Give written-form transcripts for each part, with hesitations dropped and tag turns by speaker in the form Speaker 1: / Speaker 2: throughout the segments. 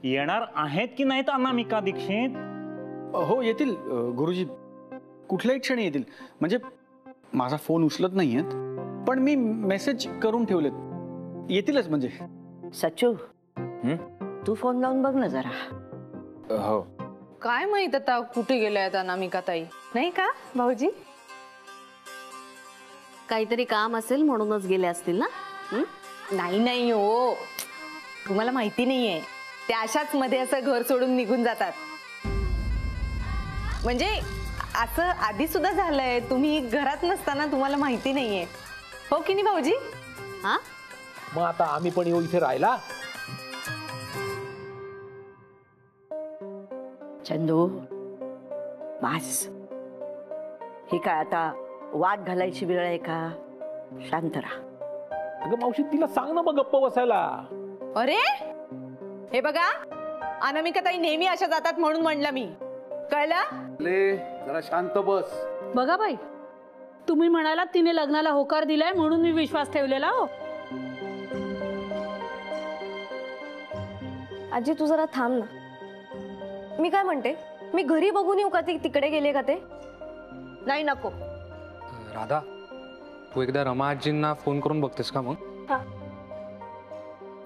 Speaker 1: येणार आहेत की नाहीत अनामिका दीक्षित?
Speaker 2: हो येतील गुरुजी, कुठल्याही क्षणी येतील. म्हणजे माझा फोन उचलत नाहीयेत, पण मी मेसेज करून ठेवलेत, येतीलच. म्हणजे
Speaker 3: सच्चू, तू फोन लावून बघ ना जरा.
Speaker 2: हो.
Speaker 4: काय माहित आता कुठे गेल्यात अनामिका ताई, नाही का भाऊजी?
Speaker 5: काहीतरी काम असेल म्हणूनच गेले असतील ना?
Speaker 4: नाही नाही हो, तुम्हाला माहिती नाहीये, ते अशाच मध्ये असं घर सोडून निघून जातात. म्हणजे असं आधी सुद्धा झालंय, तुम्ही घरात नसताना तुम्हाला माहिती नाहीये, हो की नाही भाऊजी?
Speaker 5: हा,
Speaker 6: मग आता आम्ही पण येऊ इथे राहायला?
Speaker 3: चंदू बस, ही काय आता वाद घालायची वेळ आहे का? शांत राहा.
Speaker 6: अगं मावशी, तिला सांग ना मग गप्प बसायला.
Speaker 4: अरे हे बघा, अनामिका ताई नेहमी अशा जातात म्हणून म्हणलं मी, कळलं?
Speaker 7: जरा शांत बस.
Speaker 8: बघा बाई, तुम्ही म्हणालात तिने लग्नाला होकार दिलाय म्हणून मी विश्वास ठेवलेला. हो
Speaker 9: आजी तू जरा थांब ना. मी काय म्हणते, मी घरी बघून येऊ का ती तिकडे गेले का ते?
Speaker 3: नाही नको.
Speaker 10: राधा, तू एकदा रमा आजींना फोन करून बघतेस का? मग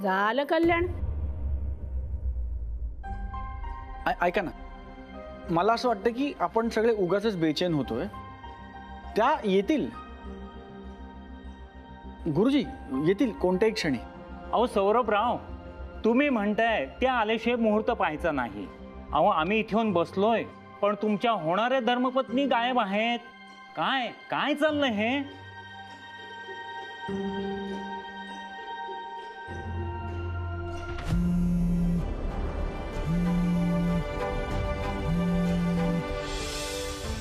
Speaker 8: झालं कल्याण.
Speaker 2: ऐका ना, मला असं वाटतं की आपण सगळे उगाचच बेचैन होतोय. त्या येतील गुरुजी, येतील कोणत्याही क्षणी.
Speaker 1: अहो सौरभराव, तुम्ही म्हणताय त्या आल्याशिवाय मुहूर्त पाहायचा नाही. अहो आम्ही इथे येऊन बसलोय, पण तुमच्या होणाऱ्या धर्मपत्नी गायब आहेत. काय काय चाललंय हे?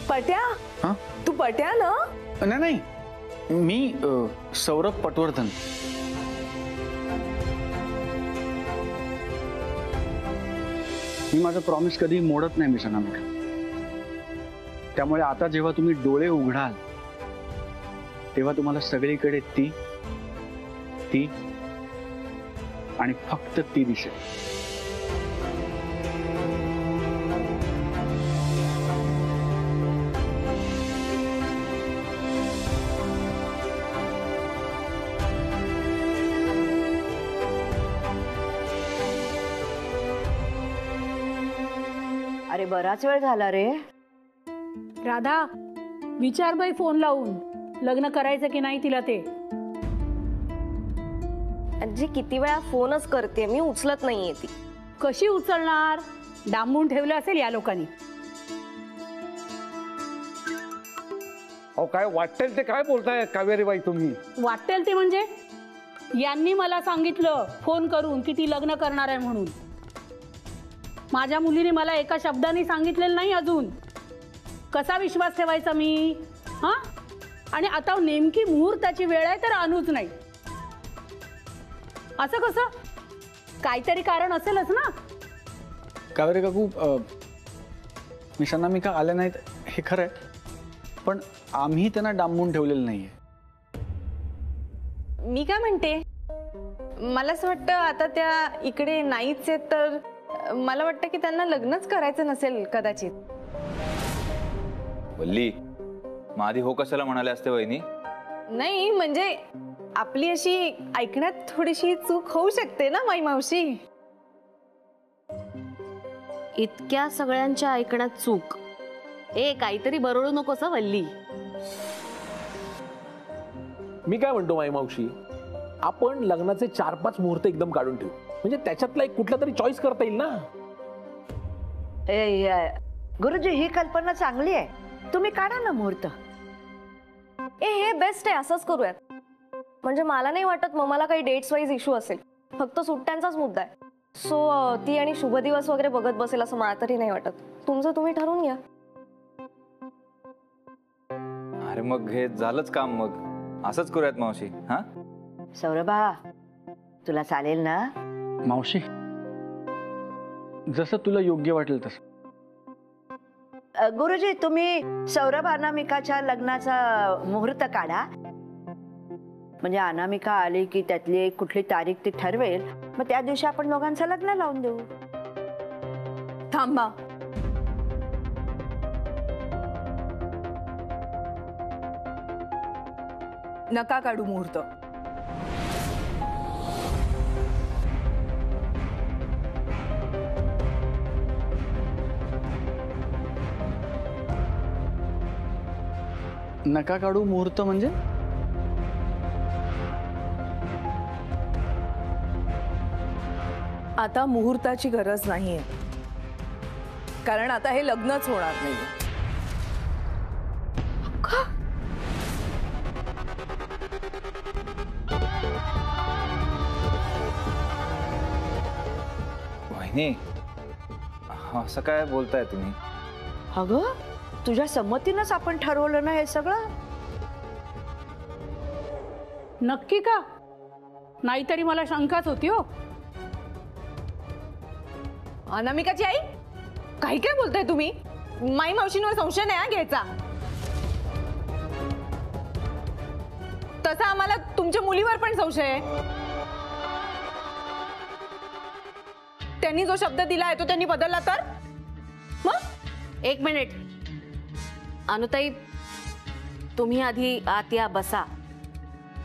Speaker 4: पट्या, तू पट्या ना?
Speaker 2: नाही नाही, मी सौरभ पटवर्धन. मी माझं प्रॉमिस कधी मोडत नाही मिस अनामिका. त्यामुळे आता जेव्हा तुम्ही डोळे उघडाल तेव्हा तुम्हाला सगळीकडे ती ती आणि फक्त ती दिसेल.
Speaker 3: अरे बराच वेळ झाला रे.
Speaker 8: राधा, विचार बाई फोन लावून, लग्न करायचं की नाही तिला ते.
Speaker 9: आजी किती वेळा फोनच करते मी, उचलत नाहीये ती.
Speaker 8: कशी उचलणार? डांबून ठेवलं असेल या लोकांनी.
Speaker 7: अहो काय वाटेल ते काय बोलताय कावेरीबाई तुम्ही?
Speaker 8: वाटेल ते म्हणजे यांनी मला सांगितलं फोन करून की ती लग्न करणार आहे म्हणून. माझ्या मुलीने मला एका शब्दाने सांगितलेलं नाही अजून. कसा विश्वास ठेवायचा मी? हा, आणि आता नेमकी मुहूर्ताची वेळ आहे तर आणूच नाही. असं कसं? काहीतरी कारण असेलच ना.
Speaker 2: कावेरी काकू, मिस अनामिका आल्या नाहीत हे खरं आहे, पण आम्ही त्यांना डांबून ठेवलेलं नाहीये.
Speaker 4: मी काय म्हणते, मला असं वाटतं आता त्या इकडे नाहीच आहेत, तर मला वाटतं की त्यांना लग्नच करायचं नसेल कदाचित.
Speaker 11: वल्ली, मग आधी हो कशाला म्हणाले असते वहिनी?
Speaker 4: नाही म्हणजे आपली अशी ऐकण्यात थोडीशी चूक होऊ शकते ना माई मावशी.
Speaker 5: इतक्या सगळ्यांच्या ऐकण्यात चूक? काहीतरी बरळू नकोस वल्ली.
Speaker 6: मी काय म्हणतो माई मावशी, आपण लग्नाचे 4-5 मुहूर्त एकदम काढून ठेवू, म्हणजे त्याच्यातला एक कुठला तरी चॉईस करता येईल ना.
Speaker 3: गुरुजी, ही कल्पना चांगली आहे, तुम्ही काढा ना मुहूर्त.
Speaker 9: हे बेस्ट आहे, असंच करूयात. म्हणजे मला नाही वाटत मला काही डेट्स वाईज इश्यू असेल, फक्त सुट्ट्यांचाच मुद्दा आहे. सो ती आणि शुभ दिवस वगैरे बघत बसेल असं मला तरी नाही वाटत. तुमचं तुम्ही ठरवून घ्या.
Speaker 11: अरे मग हे झालंच काम, मग असंच करूयात मावशी. हा
Speaker 3: सौरभा, तुला चालेल ना?
Speaker 2: मावशी, जसं तुला योग्य वाटेल तसं.
Speaker 3: गुरुजी, तुम्ही सौरभ अनामिकाच्या लग्नाचा मुहूर्त काढा. म्हणजे अनामिका आली की त्यातली एक कुठली तारीख ती ठरवेल, मग त्या दिवशी आपण दोघांचं लग्न लावून देऊ.
Speaker 4: थांबा. नका काढू मुहूर्त.
Speaker 2: नका काढू मुहूर्त म्हणजे?
Speaker 4: आता मुहूर्ताची गरज नाहीये, कारण आता हे लग्नच होणार नाही.
Speaker 11: वहिनी, असं काय बोलताय तुम्ही?
Speaker 3: अगं, तुझ्या संमतीनंच आपण ठरवलं ना हे सगळं.
Speaker 8: नक्की का? नाहीतरी मला शंकाच होती हो.
Speaker 4: अनामिकाची आई, काही काय बोलताय तुम्ही? माई मावशींवर संशय नाही घ्यायचा. तसा आम्हाला तुमच्या मुलीवर पण संशय आहे. त्यांनी जो शब्द दिलाय तो त्यांनी बदलला तर मग?
Speaker 5: एक मिनिट अनुताई, तुम्ही आधी आत या, बसा.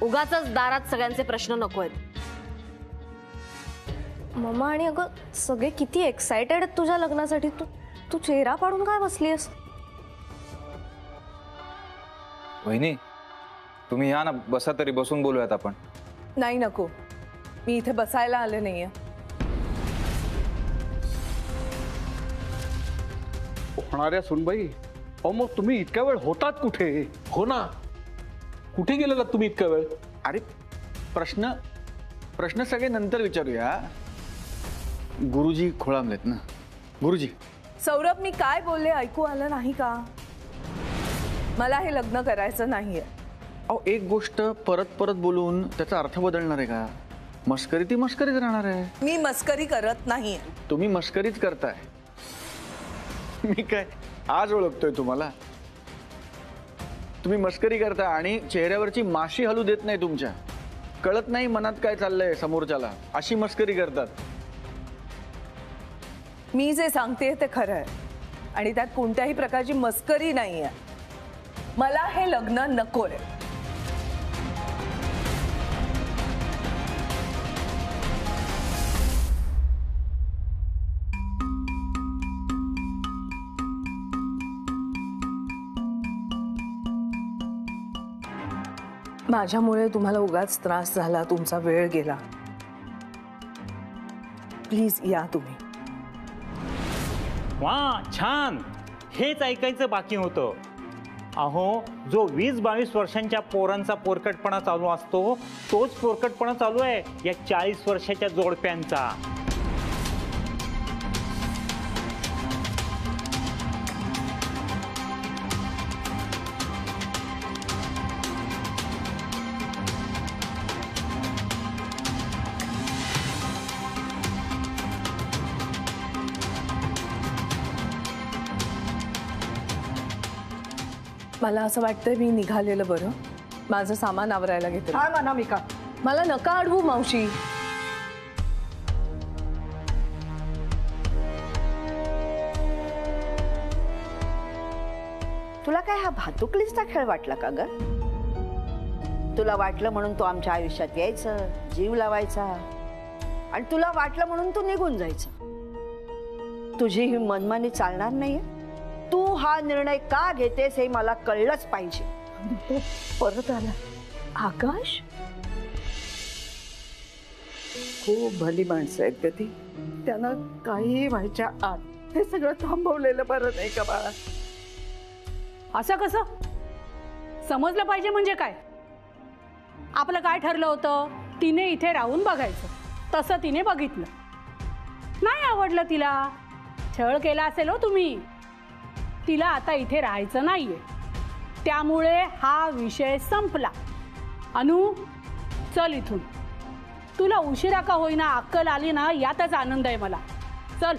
Speaker 5: उगाचच दारात सगळ्यांचे प्रश्न नको आहेत.
Speaker 9: मम्मा आणि अगं सगळे किती एक्साइटेड आहेत तुझ्या लग्नासाठी. तू चेहरा पाडून काय बसलीस?
Speaker 11: वहिनी, तुम्ही या ना, बसा तरी, बसून बोलूयात आपण.
Speaker 4: नाही, नको. मी इथे बसायला आले नाहीये.
Speaker 7: होणाऱ्या सुनबाई, अहो मग तुम्ही इतक्या वेळ होतात कुठे?
Speaker 6: हो ना, कुठे गेलेला तुम्ही इतका वेळ?
Speaker 2: अरे प्रश्न सगळे नंतर विचारूया. गुरुजी खोळंबलेत ना. गुरुजी,
Speaker 4: सौरभ, मी काय बोलले ऐकू आलं नाही का? मला हे लग्न करायचं नाहीये.
Speaker 2: अहो एक गोष्ट परत परत बोलून त्याचा अर्थ बदलणार आहे का? मस्करी ती मस्करीच राहणार आहे.
Speaker 4: मी मस्करी करत नाहीये.
Speaker 2: तुम्ही मस्करीच करताय. मी काय आज ओळखतोय तुम्हाला? तुम्ही मस्करी करता आणि चेहऱ्यावरची माशी हलू देत नाही तुमच्या. कळत नाही मनात काय चाललंय समोरच्याला, अशी मस्करी करतात.
Speaker 4: मी जे सांगते ते खरं आहे आणि त्यात कोणत्याही प्रकारची मस्करी नाहीये. मला हे लग्न नकोय. माझ्यामुळे तुम्हाला उगाच त्रास झाला, तुमचा वेळ गेला. प्लीज या तुम्ही.
Speaker 1: वा, छान. हेच ऐकायचं बाकी होतं. अहो, जो 20-22 वर्षांच्या पोरांचा पोरकटपणा चालू असतो, तोच पोरकटपणा चालू आहे या 40 वर्षाच्या जोडप्यांचा.
Speaker 4: मला असं वाटतंय मी निघालेलं बरं. माझं सामान आवरायला घेते.
Speaker 3: हा अनामिका,
Speaker 4: मला नका अडवू मावशी.
Speaker 3: तुला काय हा भातुकलीचा खेळ वाटला का ग? तुला वाटलं म्हणून तू आमच्या आयुष्यात यायचं, जीव लावायचा, आणि तुला वाटलं म्हणून तू निघून जायचं. तुझी ही मनमानी चालणार नाहीये. तू हा निर्णय का घेतेस हे मला कळलंच पाहिजे. परत आला आकाश. खूप भली माणसं आहेत कधी. त्यांना काही व्हायच्या आत हे सगळं थांबवलेलं बरं नाही का बाळा?
Speaker 8: असं कसं समजलं पाहिजे म्हणजे काय? आपलं काय ठरलं होतं? तिने इथे राहून बघायचं. तसं तिने बघितलं, नाही आवडलं तिला. छळ केला असेल हो तुम्ही. तिला आता इथे राहायचं नाहीये, त्यामुळे हा विषय संपला. अनु, चल इथून. तुला उशिरा का होईना अक्कल आली ना, यातच आनंद आहे मला. चल.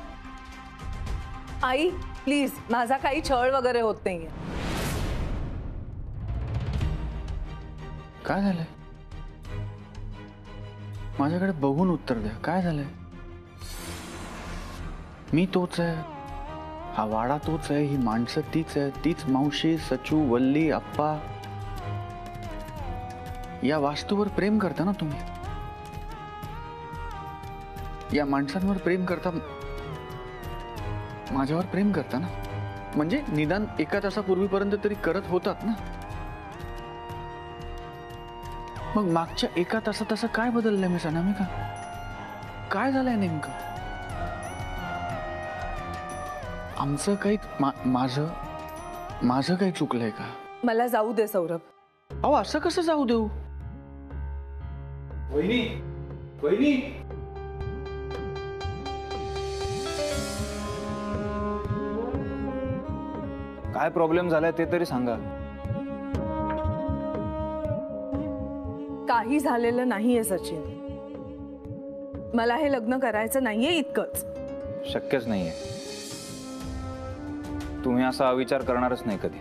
Speaker 12: आई प्लीज, माझा काही छळ वगैरे होत नाहीये.
Speaker 2: काय झालंय? माझ्याकडे बघून उत्तर द्या. काय झालंय? मी तोच आहे, हा वाडा तोच आहे, ही माणसं तीच आहे, तीच मावशी, सचू, वल्ली, आप्पा. या वास्तूवर प्रेम करता ना तुम्ही? या माणसांवर प्रेम करता, माझ्यावर प्रेम करता ना? म्हणजे निदान एका तासापूर्वीपर्यंत तरी करत होतात ना? मग मागच्या एका तासात असं काय बदललंय मी अनामिका? काय झालंय नेमकं? आमचं काही माझं काही चुकलंय का?
Speaker 12: मला जाऊ दे सौरभ.
Speaker 2: अहो असं कसं जाऊ देऊ? वहिनी, वहिनी,
Speaker 11: काय प्रॉब्लेम झालाय ते तरी सांगा.
Speaker 12: काही झालेलं नाहीये सचिन. मला हे लग्न करायचं नाहीये, इतकंच.
Speaker 11: शक्यच नाहीये. तुम्ही असा विचार करणारच नाही कधी.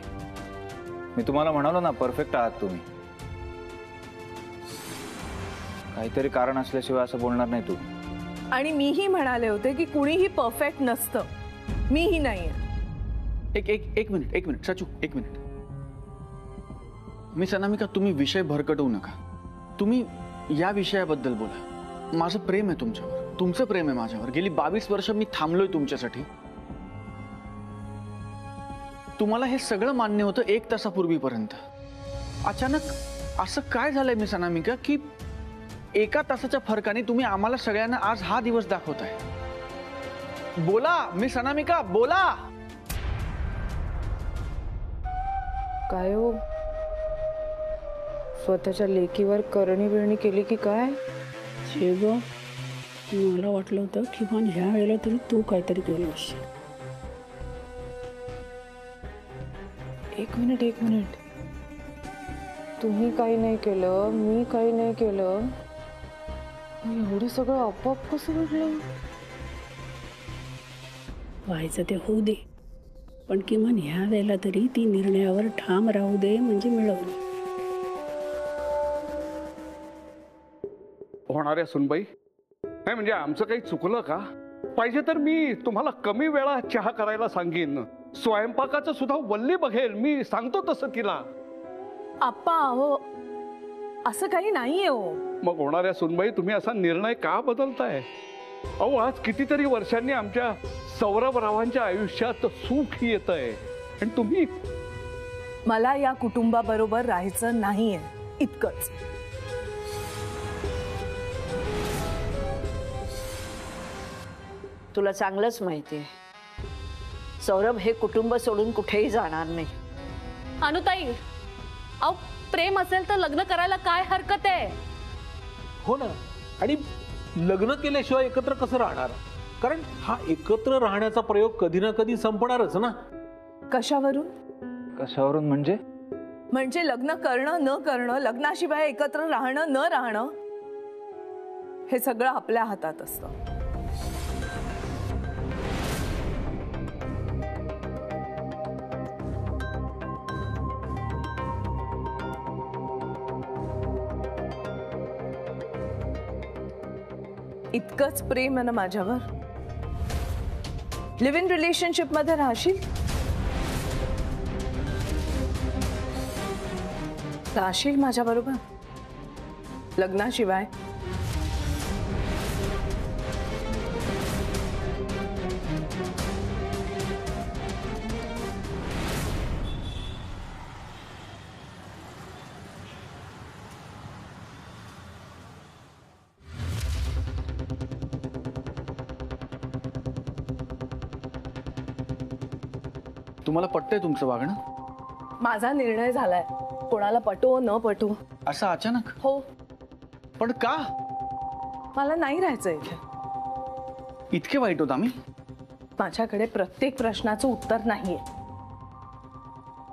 Speaker 11: मी तुम्हाला म्हणालो ना, परफेक्ट आहात तुम्ही. काहीतरी कारण असल्याशिवाय असं बोलणार नाही तू.
Speaker 12: आणि मीही म्हणाले होते की कुणीही परफेक्ट नसतं. मीही नाहीये.
Speaker 2: एक मिनिट सचू, एक मिनिट. मिस अनामिका, तुम्ही विषय भरकटवू नका. तुम्ही या विषयाबद्दल बोला. माझं प्रेम आहे तुमच्यावर, तुमचं प्रेम आहे माझ्यावर. गेली 22 वर्ष मी थांबलोय तुमच्यासाठी. तुम्हाला हे सगळं मान्य होतं 1 तासापूर्वीपर्यंत. अचानक असं काय झालंय मिस अनामिका की 1 तासाच्या फरकाने तुम्ही आम्हाला सगळ्यांना आज हा दिवस दाखवताय? बोला मिस अनामिका, बोला.
Speaker 4: काय हो, स्वतःच्या लेकीवर करणी बिरणी केली की काय?
Speaker 8: छे ग, मला वाटलं होतं किमान ह्या वेळेला तरी तू काहीतरी केलं असशील.
Speaker 4: एक मिनिट. तुम्ही काही नाही केलं, मी काही नाही केलं, एवढं सगळं आपोआप कसं घडलं?
Speaker 8: व्हायचं ते होऊ दे, पण किमान ह्या वेळेला तरी ती निर्णयावर ठाम राहू दे, म्हणजे मिळवलं.
Speaker 7: होणाऱ्या सुनबाई, नाही म्हणजे आमचं काही चुकलं का? पाहिजे तर मी तुम्हाला कमी वेळा चहा करायला सांगेन. स्वयंपाकाचं सुद्धा वल्ली बघेल. मी सांगतो तसं तिला.
Speaker 12: आप्पा हो, असं काही नाहीये हो.
Speaker 7: मग होणाऱ्या सुनबाई, तुम्ही असा निर्णय का बदलताय? अहो आज कितीतरी वर्षांनी आमच्या सौरभरावांच्या आयुष्यात सुख येत आहे आणि तुम्ही.
Speaker 12: मला या कुटुंबाबरोबर राहायचं नाहीये, इतकंच.
Speaker 3: तुला चांगलंच माहिती आहे सौरभ हे कुटुंब सोडून कुठेही जाणार नाही.
Speaker 5: अनुताई, अहो प्रेम असेल तर लग्न करायला काय हरकत आहे?
Speaker 6: हो ना. आणि लग्न केल्याशिवाय एकत्र कसं राहणार? कारण हा एकत्र राहण्याचा प्रयोग कधी ना कधी संपणारच ना.
Speaker 12: कशावरून?
Speaker 11: कशावरून म्हणजे?
Speaker 12: म्हणजे लग्न करणं न करणं, लग्नाशिवाय एकत्र राहणं न राहणं, हे सगळं आपल्या हातात असतं. इतकंच प्रेम आहे ना माझ्यावर? लिव्ह इन रिलेशनशिप मध्ये राहशील? राहशील माझ्या बरोबर लग्नाशिवाय?
Speaker 2: तुम्हाला पटतंय तुमचं वागणं?
Speaker 12: माझा निर्णय झालाय, कोणाला पटो न पटो.
Speaker 2: असं अचानक?
Speaker 12: हो.
Speaker 2: पण का?
Speaker 12: मला नाही राहायचं इथे.
Speaker 2: इतके वाईट होत आम्ही?
Speaker 12: माझ्याकडे प्रत्येक प्रश्नाचं उत्तर नाहीये.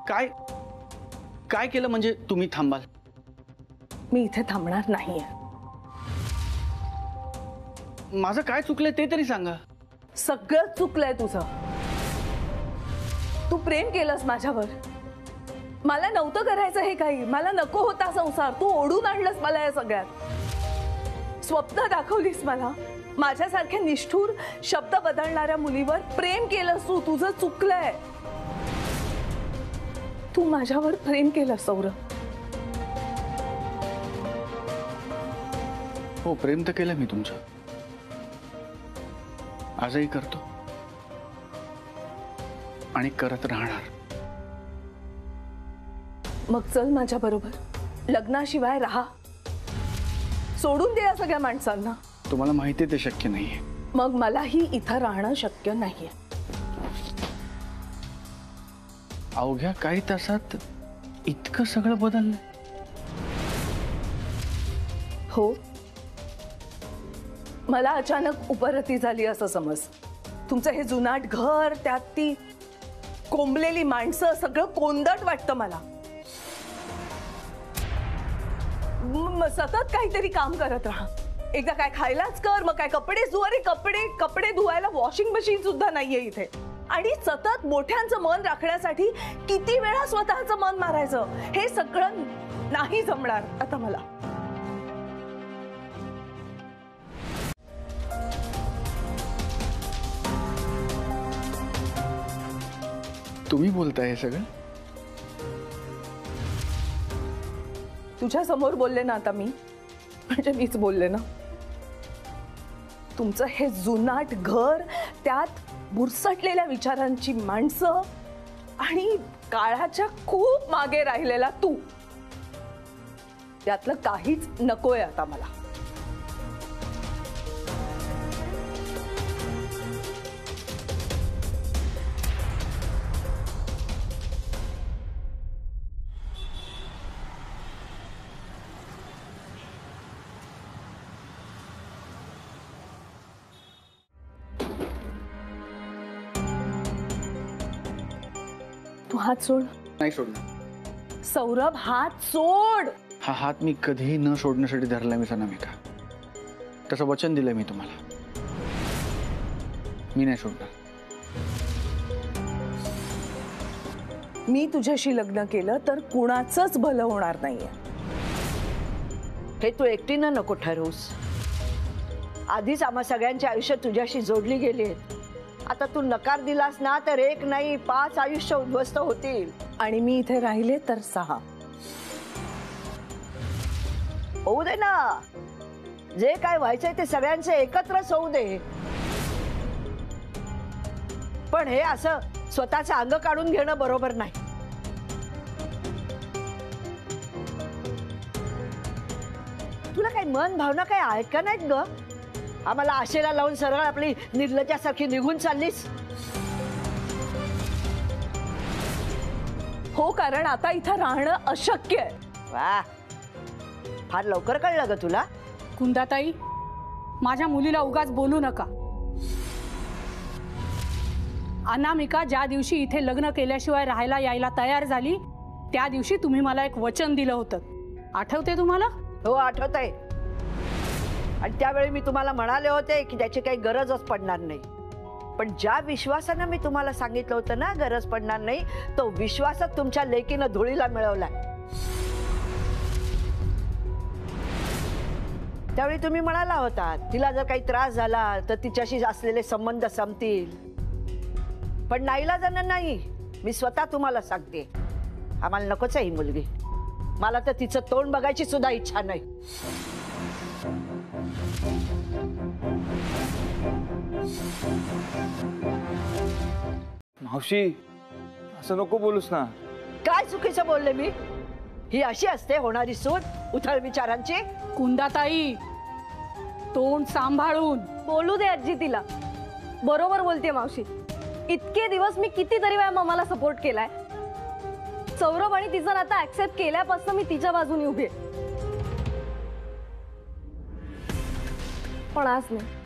Speaker 2: काय काय केलं म्हणजे तुम्ही थांबाल?
Speaker 12: मी इथे थांबणार नाहीये.
Speaker 2: माझं काय चुकलंय ते तरी सांगा.
Speaker 12: सगळं चुकलंय तुझं. तू प्रेम केलंस माझ्यावर. मला नव्हतं करायचं हे काही, मला नको होता संसार. तू ओढून आणलंस मला या सगळ्यात. स्वप्न दाखवलीस मला. माझ्यासारख्या निष्ठूर शब्द बदलणाऱ्या मुलीवर प्रेम केलंस तू. तुझं चुकलंय. तू माझ्यावर प्रेम केलं सौरभ.
Speaker 2: हो, प्रेम तर केलं मी तुमचं, आजही करतो आणि करत राहणार.
Speaker 12: मग चल माझ्या बरोबर. लग्नाशिवाय राहा. सोडून दे या सगळ्या माणसांना.
Speaker 2: तुम्हाला माहिती ते शक्य नाहीये.
Speaker 12: मग मलाही इथं राहणं शक्य नाहीये.
Speaker 2: अवघ्या काही तासात इतकं सगळं बदललं.
Speaker 12: हो, मला अचानक उपरती झाली असं समज. तुमचं हे जुनाट घर, त्यात ती कोंबलेली माणसं, सगळं कोंदट वाटतं मला. सतत काहीतरी काम करत राहा. एकदा काय खायलाच कर, मग काय कपडे धुवा. रे कपडे धुवायला वॉशिंग मशीन सुद्धा नाहीये इथे. आणि सतत मोठ्यांचं मन राखण्यासाठी किती वेळा स्वतःचं मन मारायचं. हे सगळं नाही जमणार आता मला.
Speaker 2: तुम्ही बोलताय हे सगळं?
Speaker 12: तुझ्या समोर बोलले ना आता मी, म्हणजे मीच बोलले ना. तुमचं हे जुनाट घर, त्यात बुरसटलेल्या विचारांची माणसं आणि काळाच्या खूप मागे राहिलेला तू, त्यातलं काहीच नकोय आता मला. तू हात सोड.
Speaker 2: नाही सोडणार.
Speaker 12: सौरभ, हात सोड.
Speaker 2: हा हात मी कधीही न सोडण्यासाठी धरला मी अनामिका. तसं वचन दिलंय मी तुम्हाला. मी नाही सोडणार.
Speaker 12: मी तुझ्याशी लग्न केलं तर कुणाचंच भलं होणार नाहीये.
Speaker 3: हे तू एकटीनं नको ठरवूस. आधीच आम्हा सगळ्यांची आयुष्य तुझ्याशी जोडली गेली आहेत. आता तू नकार दिलास ना तर 1 नाही 5 आयुष्य उद्ध्वस्त होतील.
Speaker 12: आणि मी इथे राहिले तर 6.
Speaker 3: होऊ दे ना. जे काय व्हायचंय ते सगळ्यांचे एकत्रच होऊ दे. पण हे असं स्वतःचं अंग काढून घेणं बरोबर नाही. तुला काही मन भावना काही आहेत का नाहीत ग? आम्हाला आशेला लावून सरळ आपली निर्लज्जासारखी निघून चाललीस.
Speaker 12: हो, कारण आता इथं राहणं अशक्य आहे.
Speaker 3: वा, फार लवकर कळलं ग तुला.
Speaker 8: कुंदाताई, माझ्या मुलीला उगाच बोलू नका. अनामिका ज्या दिवशी इथे लग्न केल्याशिवाय राहायला यायला तयार झाली, त्या दिवशी तुम्ही मला एक वचन दिलं होतं. आठवते तुम्हाला?
Speaker 3: हो, आठवतंय. आणि त्यावेळी मी तुम्हाला म्हणाले होते की त्याची काही गरजच पडणार नाही. पण ज्या विश्वासानं मी तुम्हाला सांगितलं होतं ना गरज पडणार नाही, तो विश्वासच तुमच्या लेकीनं धुळीला मिळवलाय. त्यावेळी तुम्ही म्हणाला होता तिला जर काही त्रास झाला तर तिच्याशी असलेले संबंध संपतील. पण नाईलाजानं नाही, मी स्वतः तुम्हाला सांगते, आम्हाला नकोच आहे ही मुलगी. मला तर तिचं तोंड बघायची सुद्धा इच्छा नाही.
Speaker 11: मावशी, असं नको बोलूस ना.
Speaker 3: काय चुकीचं बोलले मी? ही अशी असते होणारी सूट उथळ विचारांची.
Speaker 8: कुंदाताई, तोंड सांभाळून
Speaker 9: बोलू दे आजी तिला. बरोबर बोलते मावशी. इतके दिवस मी कितीतरी वेळा मम्माला सपोर्ट केलाय. सौरभ आणि तिचं नातं ऍक्सेप्ट केल्यापासून मी तिच्या बाजूने उभी आहे. पण आज नाही.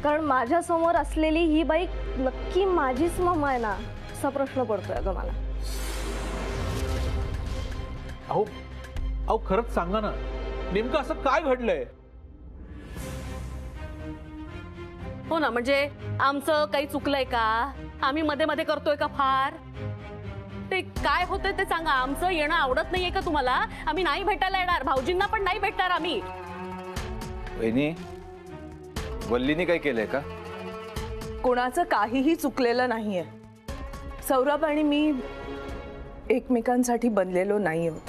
Speaker 9: कारण माझ्या समोर असलेली ही बाई नक्की माझीच मम्मा आहे ना, असा प्रश्न पडतोय अगं मला.
Speaker 6: अहो खरंच सांगा ना, नेमकं असं काय घडलंय?
Speaker 5: हो ना, म्हणजे आमचं काही चुकलंय का? आम्ही मध्ये मध्ये करतोय का फार? ते काय होतंय ते सांगा. आमचं येणं आवडत नाहीये का तुम्हाला? आम्ही नाही भेटायला येणार, भाऊजींना पण नाही भेटणार आम्ही.
Speaker 11: वहिनी, वल्लीने काय केलंय का?
Speaker 12: कोणाचं काहीही चुकलेलं नाहीये. सौरभ आणि मी एकमेकांसाठी बनलेलो नाही होत.